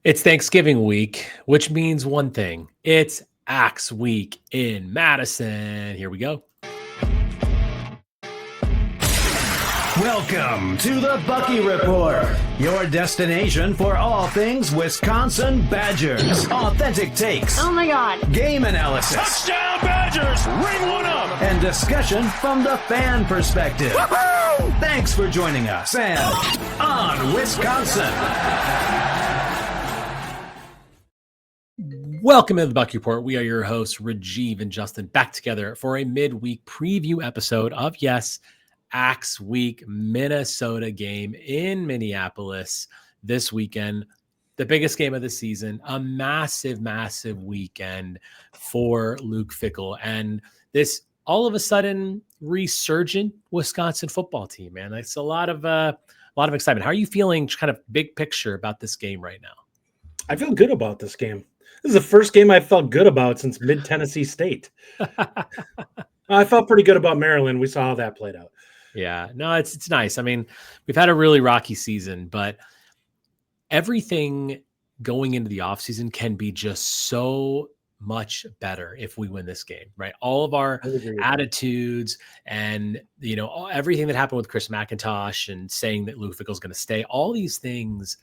It's Thanksgiving week, which means one thing. It's Axe Week in Madison. Here we go. Welcome to the Bucky Report, your destination for all things Wisconsin Badgers. Authentic takes. Oh my God. Game analysis. Touchdown Badgers! Ring one up! And discussion from the fan perspective. Woo-hoo! Thanks for joining us and on Wisconsin. Welcome to the Bucky Report. We are your hosts, Rajiv and Justin, back together for a midweek preview episode of, yes, Axe Week Minnesota game in Minneapolis this weekend. The biggest game of the season, a massive, massive weekend for Luke Fickell. And this all of a sudden resurgent Wisconsin football team, man. It's a lot of excitement. How are you feeling kind of big picture about this game right now? I feel good about this game. This is the first game I felt good about since mid-Tennessee State. I felt pretty good about Maryland. We saw how that played out. Yeah, no, it's nice. I mean, we've had a really rocky season, but everything going into the offseason can be just so much better if we win this game, right? All of our attitudes and, everything that happened with Chris McIntosh and saying that Luke Fickell is going to stay, all these things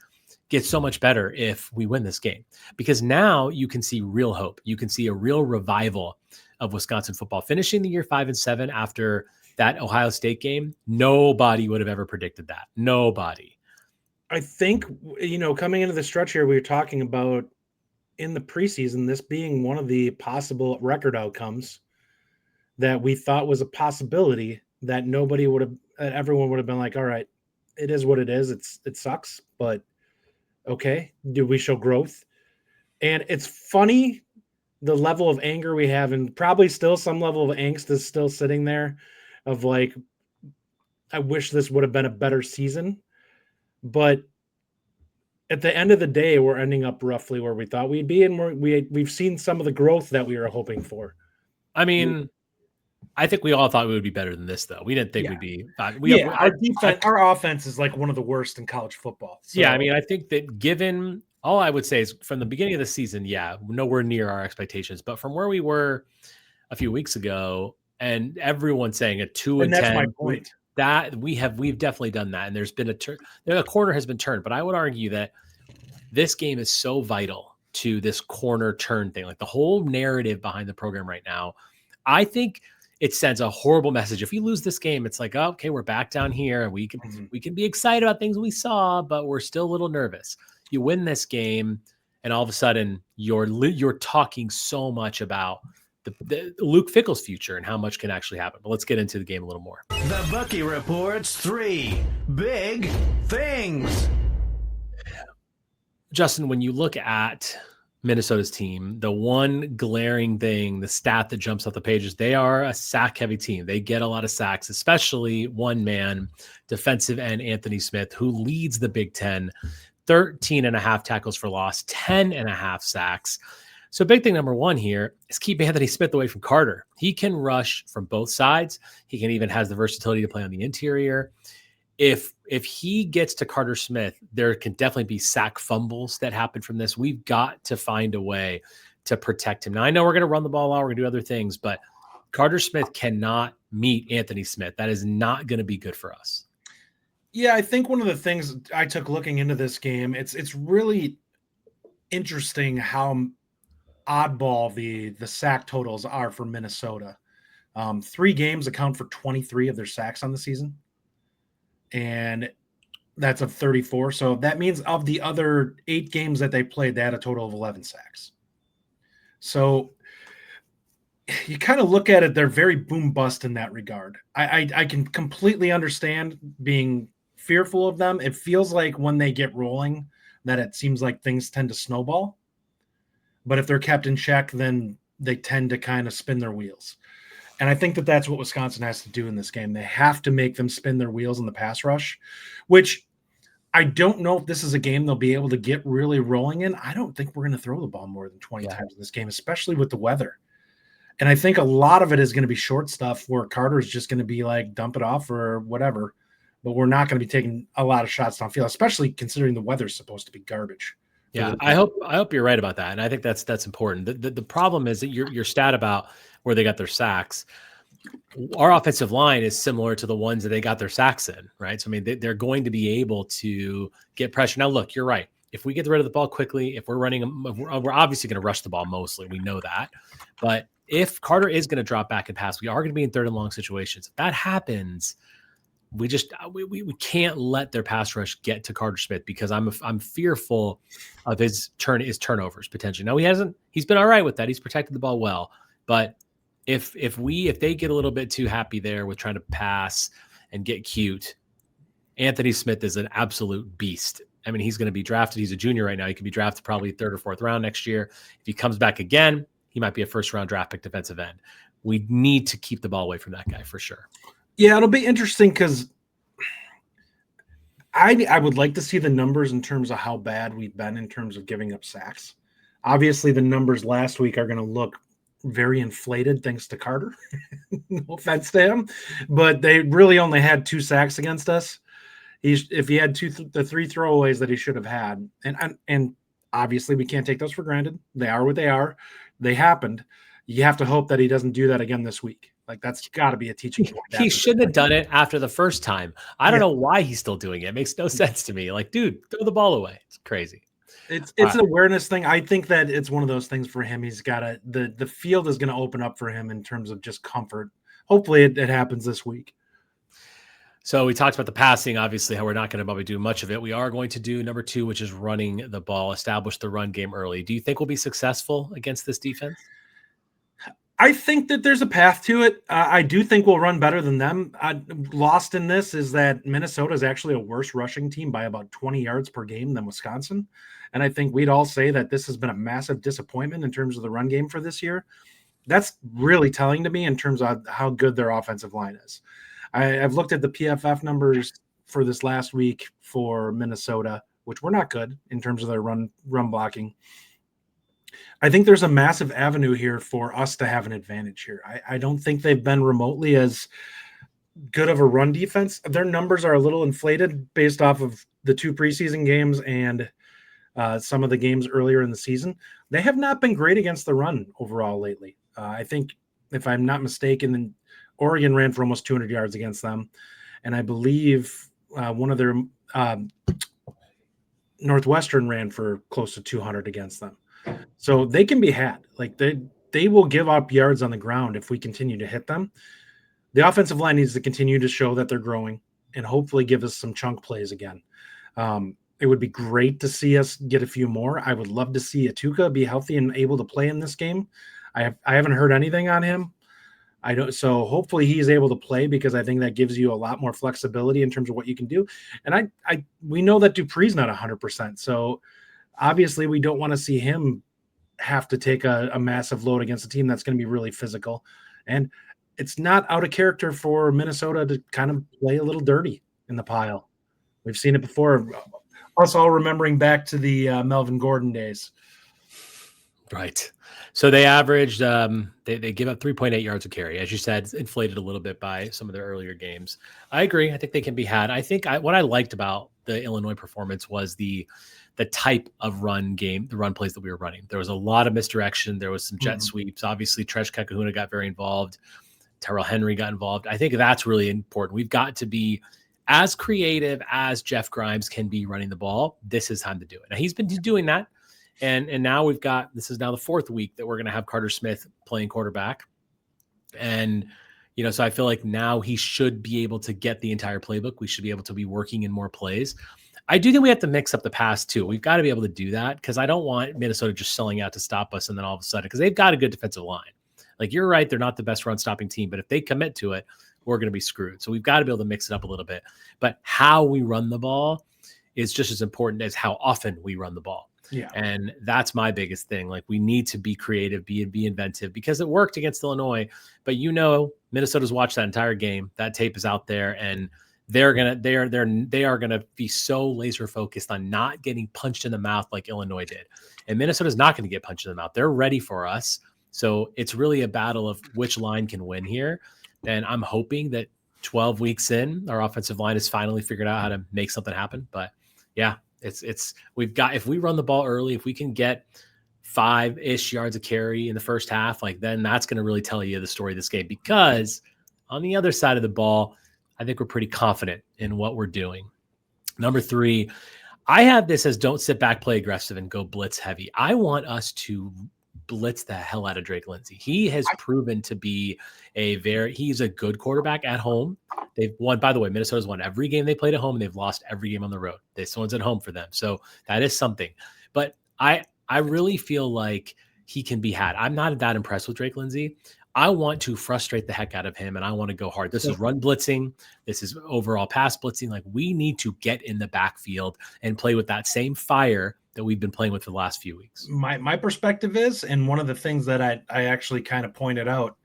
get so much better if we win this game, because now you can see real hope. You can see a real revival of Wisconsin football, finishing the year 5-7 after that Ohio State game. Nobody would have ever predicted that. Nobody. I think, coming into the stretch here, we were talking about in the preseason, this being one of the possible record outcomes that we thought was a possibility, that everyone would have been like, all right, it is what it is. It sucks, but okay, do we show growth? And it's funny, the level of anger we have, and probably still some level of angst is still sitting there of like, I wish this would have been a better season. But at the end of the day, we're ending up roughly where we thought we'd be, and we've seen some of the growth that we were hoping for. I mean, I think we all thought we would be better than this, though. We didn't think we'd be. Our offense is like one of the worst in college football. So. Yeah, I mean, I think that given all I would say is from the beginning of the season, nowhere near our expectations. But from where we were a few weeks ago, and everyone saying a 2-10, that's my point. That we've definitely done that, and there's been a turn. The corner has been turned, but I would argue that this game is so vital to this corner turn thing, like the whole narrative behind the program right now. I think it sends a horrible message. If we lose this game, it's like, oh, okay, we're back down here, and we can be excited about things we saw, but we're still a little nervous. You win this game, and all of a sudden you're talking so much about the Luke Fickell's future and how much can actually happen. But let's get into the game a little more. The Bucky Report's 3 big things. Justin, when you look at Minnesota's team, the one glaring thing, the stat that jumps off the page is they are a sack-heavy team. They get a lot of sacks, especially one man, defensive end Anthony Smith, who leads the Big Ten, 13.5 tackles for loss, 10.5 sacks. So big thing number one here is keep Anthony Smith away from Carter. He can rush from both sides. He can even has the versatility to play on the interior. If he gets to Carter Smith, there can definitely be sack fumbles that happen from this. We've got to find a way to protect him. Now, I know we're going to run the ball out. We're going to do other things, but Carter Smith cannot meet Anthony Smith. That is not going to be good for us. Yeah, I think one of the things I took looking into this game, it's really interesting how oddball the sack totals are for Minnesota. 3 games account for 23 of their sacks on the season. And that's of 34. So that means of the other 8 games that they played, they had a total of 11 sacks. So you kind of look at it, they're very boom bust in that regard. I can completely understand being fearful of them. It feels like when they get rolling that it seems like things tend to snowball. But if they're kept in check, then they tend to kind of spin their wheels. And I think that that's what Wisconsin has to do in this game. They have to make them spin their wheels in the pass rush, which I don't know if this is a game they'll be able to get really rolling in. I don't think we're going to throw the ball more than 20 times in this game, especially with the weather. And I think a lot of it is going to be short stuff where Carter's just going to be like, dump it off or whatever. But we're not going to be taking a lot of shots downfield, especially considering the weather's supposed to be garbage Yeah, I hope you're right about that, and I think that's important. The problem is that your stat about where they got their sacks. Our offensive line is similar to the ones that they got their sacks in, right? So I mean, they're going to be able to get pressure. Now, look, you're right. If we get rid of the ball quickly, if we're running, we're obviously going to rush the ball mostly. We know that, but if Carter is going to drop back and pass, we are going to be in 3rd and long situations. If that happens, we can't let their pass rush get to Carter Smith because I'm fearful of his turnovers potentially. Now he's been all right with that. He's protected the ball well, but if they get a little bit too happy there with trying to pass and get cute, Anthony Smith is an absolute beast. I mean, he's going to be drafted. He's a junior right now. He could be drafted probably 3rd or 4th round next year. If he comes back again, he might be a 1st round draft pick defensive end. We need to keep the ball away from that guy for sure. Yeah, it'll be interesting because I would like to see the numbers in terms of how bad we've been in terms of giving up sacks. Obviously, the numbers last week are going to look very inflated thanks to Carter. No offense to him, but they really only had 2 sacks against us. If he had the 3 throwaways that he should have had, and obviously we can't take those for granted. They are what they are. They happened. You have to hope that he doesn't do that again this week. Like that's got to be a teaching point. He shouldn't have done it after the first time. I don't know why he's still doing it. It makes no sense to me. Like, dude, throw the ball away. It's crazy. It's an awareness thing. I think that it's one of those things for him. He's got the field is going to open up for him in terms of just comfort. Hopefully it happens this week. So we talked about the passing, obviously, how we're not going to probably do much of it. We are going to do number 2, which is running the ball, establish the run game early. Do you think we'll be successful against this defense? I think that there's a path to it. I do think we'll run better than them. Lost in this is that Minnesota is actually a worse rushing team by about 20 yards per game than Wisconsin. And I think we'd all say that this has been a massive disappointment in terms of the run game for this year. That's really telling to me in terms of how good their offensive line is. I've looked at the PFF numbers for this last week for Minnesota, which were not good in terms of their run blocking. I think there's a massive avenue here for us to have an advantage here. I don't think they've been remotely as good of a run defense. Their numbers are a little inflated based off of the 2 preseason games and some of the games earlier in the season. They have not been great against the run overall lately. I think, if I'm not mistaken, Oregon ran for almost 200 yards against them. And I believe one of their Northwestern ran for close to 200 against them. So they can be had. Like they will give up yards on the ground if we continue to hit them. The offensive line needs to continue to show that they're growing and hopefully give us some chunk plays again. It would be great to see us get a few more. I would love to see Atuka be healthy and able to play in this game. I haven't heard anything on him. So hopefully he's able to play because I think that gives you a lot more flexibility in terms of what you can do. And we know that Dupree's not 100%. So obviously we don't want to see him have to take a massive load against a team that's going to be really physical. And it's not out of character for Minnesota to kind of play a little dirty in the pile. We've seen it before. Us all remembering back to the Melvin Gordon days. Right. So they averaged, they give up 3.8 yards a carry. As you said, it's inflated a little bit by some of their earlier games. I agree. I think they can be had. I think what I liked about the Illinois performance was the type of run game, the run plays that we were running. There was a lot of misdirection. There was some jet sweeps. Obviously, Tresh Kakahuna got very involved. Tyrell Henry got involved. I think that's really important. We've got to be as creative as Jeff Grimes can be running the ball. This is time to do it. Now, he's been doing that. And now this is now the 4th week that we're going to have Carter Smith playing quarterback. And, so I feel like now he should be able to get the entire playbook. We should be able to be working in more plays. I do think we have to mix up the pass too. We've got to be able to do that because I don't want Minnesota just selling out to stop us. And then all of a sudden, because they've got a good defensive line. Like you're right. They're not the best run stopping team, but if they commit to it, we're going to be screwed. So we've got to be able to mix it up a little bit, but how we run the ball is just as important as how often we run the ball. Yeah. And that's my biggest thing. Like we need to be creative, be inventive because it worked against Illinois, but Minnesota's watched that entire game. That tape is out there and they are going to be so laser focused on not getting punched in the mouth like Illinois did. And Minnesota's not going to get punched in the mouth. They're ready for us. So it's really a battle of which line can win here. And I'm hoping that 12 weeks in, our offensive line has finally figured out how to make something happen. But yeah, If we run the ball early, if we can get 5-ish yards of carry in the first half, like then that's going to really tell you the story of this game, because on the other side of the ball, I think we're pretty confident in what we're doing. Number 3, I have this as don't sit back, play aggressive, and go blitz heavy. I want us to blitz the hell out of Drake Lindsay. He has proven to be he's a good quarterback at home. They've won, by the way, Minnesota's won every game they played at home, and they've lost every game on the road. This one's at home for them. So that is something. But I really feel like he can be had. I'm not that impressed with Drake Lindsay. I want to frustrate the heck out of him, and I want to go hard. This is run blitzing. This is overall pass blitzing. Like, we need to get in the backfield and play with that same fire that we've been playing with for the last few weeks. My perspective is, and one of the things that I actually kind of pointed out,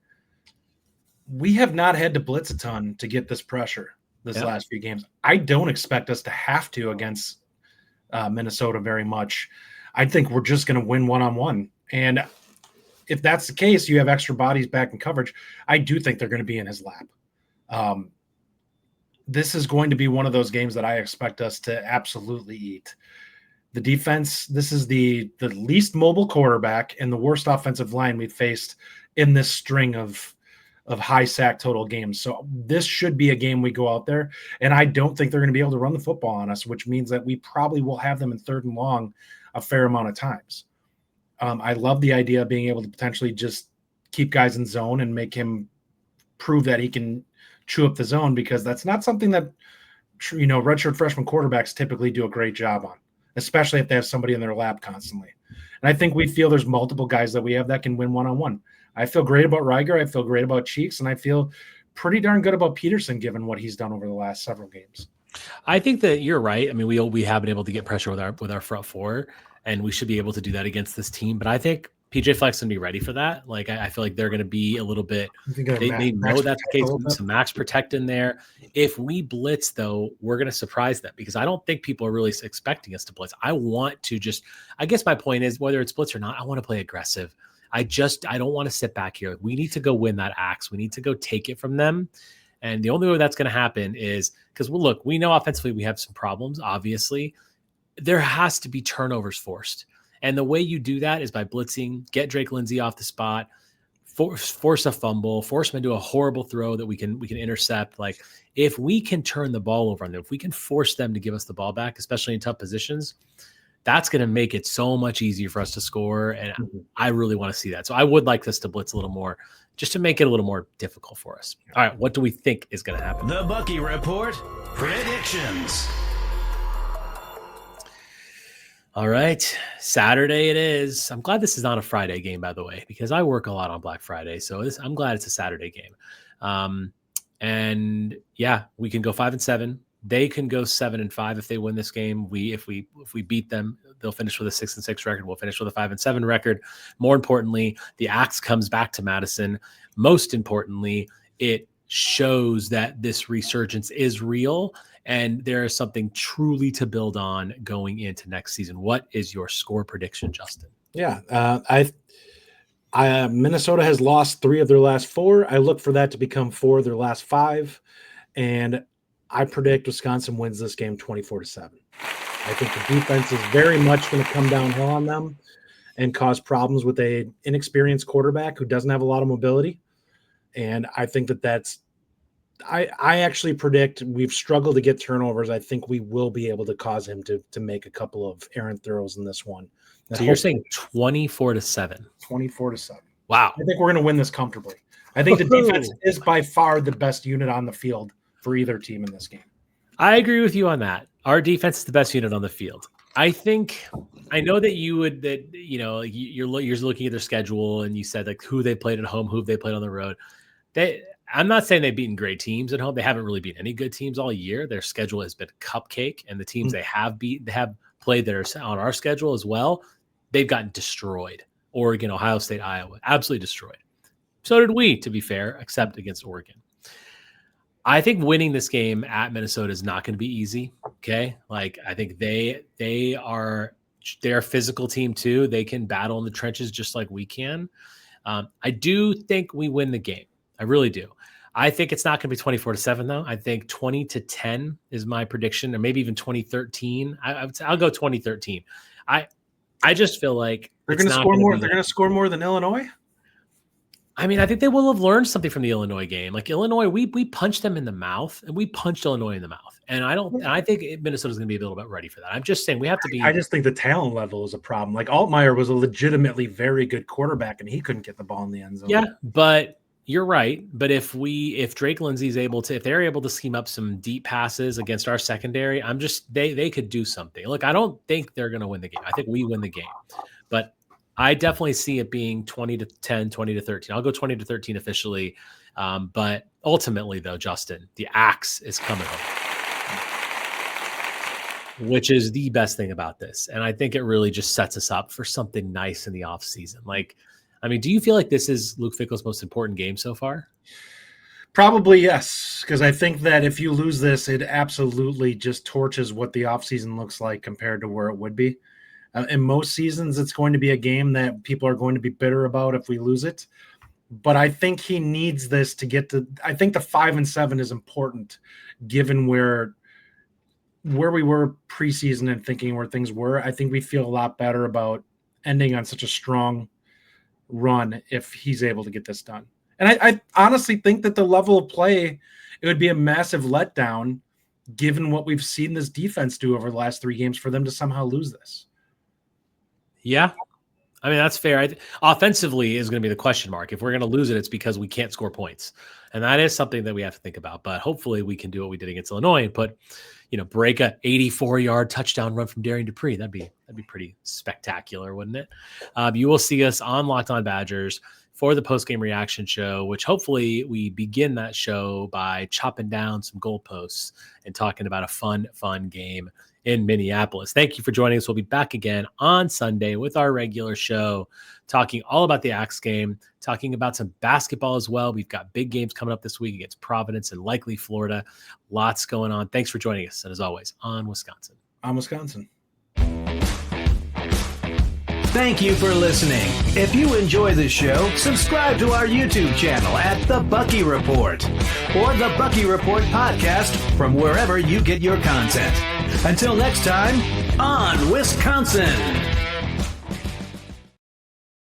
we have not had to blitz a ton to get this pressure this last few games. I don't expect us to have to against Minnesota very much. I think we're just going to win one-on-one. And if that's the case, you have extra bodies back in coverage. I do think they're going to be in his lap. This is going to be one of those games that I expect us to absolutely eat. The defense, this is the least mobile quarterback and the worst offensive line we've faced in this string of high sack total games. So this should be a game we go out there, and I don't think they're going to be able to run the football on us, which means that we probably will have them in 3rd and long a fair amount of times. I love the idea of being able to potentially just keep guys in zone and make him prove that he can chew up the zone, because that's not something that, redshirt freshman quarterbacks typically do a great job on, especially if they have somebody in their lap constantly. And I think we feel there's multiple guys that we have that can win one-on-one. I feel great about Reiger. I feel great about Cheeks, and I feel pretty darn good about Peterson given what he's done over the last several games. I think that you're right. I mean, we have been able to get pressure with our front four, and we should be able to do that against this team. But I think PJ Fleck's going to be ready for that. Like, I feel like they're going to be a little bit – they know that's the case. Some max protect in there. If we blitz, though, we're going to surprise them, because I don't think people are really expecting us to blitz. I want to just – I guess my point is, whether it's blitz or not, I want to play aggressive. I don't want to sit back here. We need to go win that axe. We need to go take it from them. And the only way that's going to happen is because, well, look, we know offensively we have some problems, obviously. There has to be turnovers forced. And the way you do that is by blitzing, get Drake Lindsay off the spot, force a fumble, force him into a horrible throw that we can intercept. Like, if we can turn the ball over on them, if we can force them to give us the ball back, especially in tough positions, that's going to make it so much easier for us to score. And I really want to see that. So I would like this to blitz a little more, just to make it a little more difficult for us. All right, what do we think is going to happen? The Bucky Report predictions. All right, Saturday it is. I'm glad this is not a Friday game, by the way, because I work a lot on Black Friday. So I'm glad it's a Saturday game. And yeah, we can go 5-7. They can go 7-5 if they win this game. If we beat them, they'll finish with a 6-6 record. We'll finish with a 5-7 record. More importantly, the axe comes back to Madison. Most importantly, it shows that this resurgence is real, and there is something truly to build on going into next season. What is your score prediction, Justin? Yeah, Minnesota has lost 3 of their last 4. I look for that to become 4 of their last 5, and I predict Wisconsin wins this game 24-7. I think the defense is very much going to come downhill on them and cause problems with a inexperienced quarterback who doesn't have a lot of mobility. And I think that's I actually predict we've struggled to get turnovers. I think we will be able to cause him to make a couple of errant throws in this one. So you're saying 24-7. 24-7. Wow. I think we're going to win this comfortably. I think the defense is by far the best unit on the field for either team in this game. I agree with you on that. Our defense is the best unit on the field. I know that you're looking at their schedule and you said like who they played at home, who they played on the road. I'm not saying they've beaten great teams at home. They haven't really beaten any good teams all year. Their schedule has been cupcake, and the teams they have played that are on our schedule as well, they've gotten destroyed. Oregon, Ohio State, Iowa, absolutely destroyed. So did we, to be fair, except against Oregon. I think winning this game at Minnesota is not going to be easy. Okay. Like, I think they're a physical team too. They can battle in the trenches just like we can. I do think we win the game. I really do. I think it's not going to be 24-7 though. I think 20-10 is my prediction, or maybe even 2013. I'll go 2013. I just feel like they're going to score more. They're going to score more than Illinois. I mean, I think they will have learned something from the Illinois game. Like Illinois, we punched them in the mouth, and we punched Illinois in the mouth. And I think Minnesota's going to be a little bit ready for that. I'm just saying we have to be. I just think the talent level is a problem. Like Altmaier was a legitimately very good quarterback, and he couldn't get the ball in the end zone. Yeah, but you're right. But if Drake Lindsey's if they're able to scheme up some deep passes against our secondary, they could do something. Look, I don't think they're going to win the game. I think we win the game, but I definitely see it being 20-10, 20-13. I'll go 20-13 officially. But ultimately, though, Justin, the axe is coming home, which is the best thing about this. And I think it really just sets us up for something nice in the offseason. Like, I mean, do you feel like this is Luke Fickell's most important game so far? Probably yes, because I think that if you lose this, it absolutely just torches what the offseason looks like compared to where it would be. In most seasons, it's going to be a game that people are going to be bitter about if we lose it. But I think he needs this to get to – I think the 5-7 is important given where we were preseason and thinking where things were. I think we feel a lot better about ending on such a strong run if he's able to get this done. And I honestly think that the level of play, it would be a massive letdown given what we've seen this defense do over the last 3 games for them to somehow lose this. Yeah. I mean, that's fair. Offensively is going to be the question mark. If we're going to lose it, it's because we can't score points. And that is something that we have to think about. But hopefully we can do what we did against Illinois and break a 84-yard touchdown run from Darian Dupree. That'd be pretty spectacular, wouldn't it? You will see us on Locked On Badgers for the post-game reaction show, which hopefully we begin that show by chopping down some goalposts and talking about a fun game in Minneapolis. Thank you for joining us. We'll be back again on Sunday with our regular show, talking all about the Axe game, talking about some basketball as well. We've got big games coming up this week against Providence and likely Florida. Lots going on. Thanks for joining us. And as always, on Wisconsin. On Wisconsin. Thank you for listening. If you enjoy the show, subscribe to our YouTube channel at The Bucky Report or The Bucky Report Podcast from wherever you get your content. Until next time, on Wisconsin.